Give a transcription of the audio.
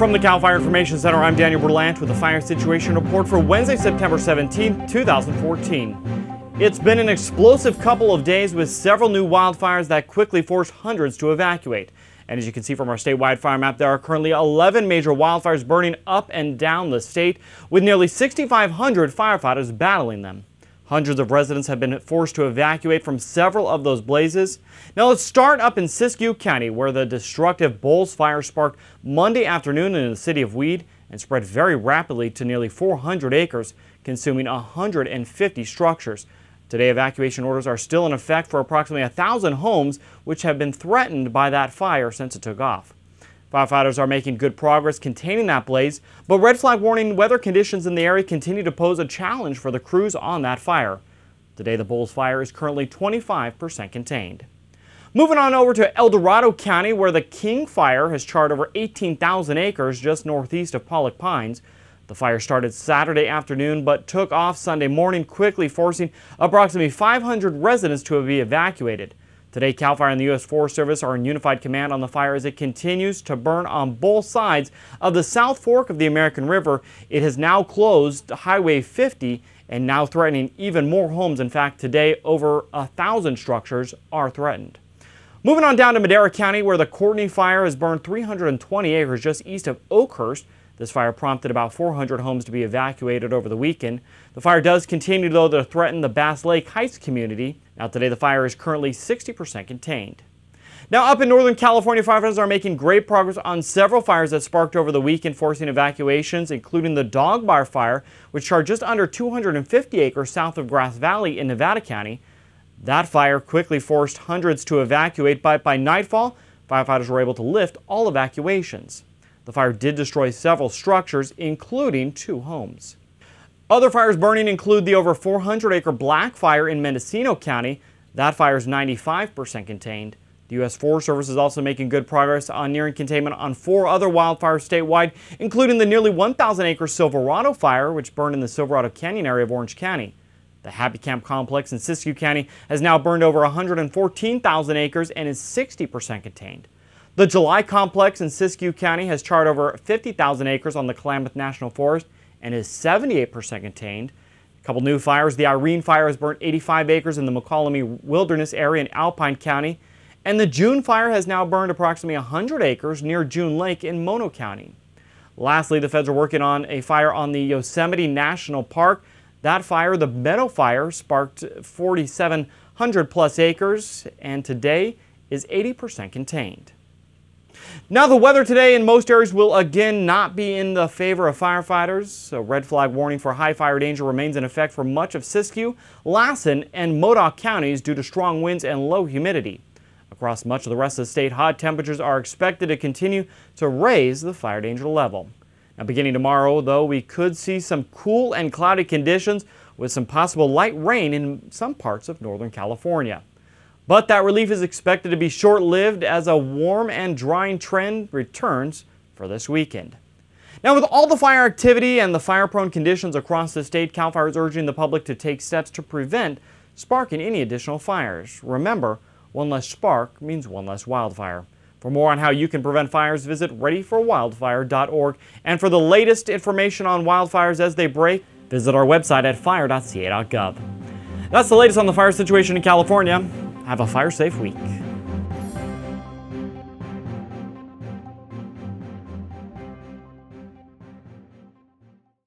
From the CAL FIRE Information Center, I'm Daniel Berlant with the fire situation report for Wednesday, September 17, 2014. It's been an explosive couple of days with several new wildfires that quickly forced hundreds to evacuate. And as you can see from our statewide fire map, there are currently 11 major wildfires burning up and down the state, with nearly 6,500 firefighters battling them. Hundreds of residents have been forced to evacuate from several of those blazes. Now let's start up in Siskiyou County, where the destructive Boles fire sparked Monday afternoon in the city of Weed and spread very rapidly to nearly 400 acres, consuming 150 structures. Today, evacuation orders are still in effect for approximately 1,000 homes, which have been threatened by that fire since it took off. Firefighters are making good progress containing that blaze, but red flag warning weather conditions in the area continue to pose a challenge for the crews on that fire. Today, the Boles fire is currently 25% contained. Moving on over to Dorado County, where the King Fire has charred over 18,000 acres just northeast of Pollock Pines. The fire started Saturday afternoon but took off Sunday morning, quickly forcing approximately 500 residents to be evacuated. Today, CAL FIRE and the U.S. Forest Service are in unified command on the fire as it continues to burn on both sides of the South Fork of the American River. It has now closed Highway 50 and now threatening even more homes. In fact, today over 1,000 structures are threatened. Moving on down to Madera County, where the Courtney Fire has burned 320 acres just east of Oakhurst. This fire prompted about 400 homes to be evacuated over the weekend. The fire does continue, though, to threaten the Bass Lake Heights community. Now today, the fire is currently 60% contained. Now up in Northern California, firefighters are making great progress on several fires that sparked over the weekend, forcing evacuations, including the Dog Bar Fire, which charred just under 250 acres south of Grass Valley in Nevada County. That fire quickly forced hundreds to evacuate, but by nightfall, firefighters were able to lift all evacuations. The fire did destroy several structures, including 2 homes. Other fires burning include the over 400-acre Black Fire in Mendocino County. That fire is 95% contained. The U.S. Forest Service is also making good progress on nearing containment on 4 other wildfires statewide, including the nearly 1,000-acre Silverado Fire, which burned in the Silverado Canyon area of Orange County. The Happy Camp Complex in Siskiyou County has now burned over 114,000 acres and is 60% contained. The July Complex in Siskiyou County has charred over 50,000 acres on the Klamath National Forest and is 78% contained. A couple new fires. The Irene Fire has burnt 85 acres in the McCallamy Wilderness area in Alpine County, and the June Fire has now burned approximately 100 acres near June Lake in Mono County. Lastly, the feds are working on a fire on the Yosemite National Park. That fire, the Meadow Fire, sparked 4,700 plus acres and today is 80% contained. Now the weather today in most areas will again not be in the favor of firefighters. A red flag warning for high fire danger remains in effect for much of Siskiyou, Lassen, and Modoc counties due to strong winds and low humidity. Across much of the rest of the state, hot temperatures are expected to continue to raise the fire danger level. Now beginning tomorrow, though, we could see some cool and cloudy conditions with some possible light rain in some parts of Northern California. But that relief is expected to be short-lived as a warm and drying trend returns for this weekend. Now, with all the fire activity and the fire-prone conditions across the state, CAL FIRE is urging the public to take steps to prevent sparking any additional fires. Remember, one less spark means one less wildfire. For more on how you can prevent fires, visit readyforwildfire.org. And for the latest information on wildfires as they break, visit our website at fire.ca.gov. That's the latest on the fire situation in California. Have a fire-safe week.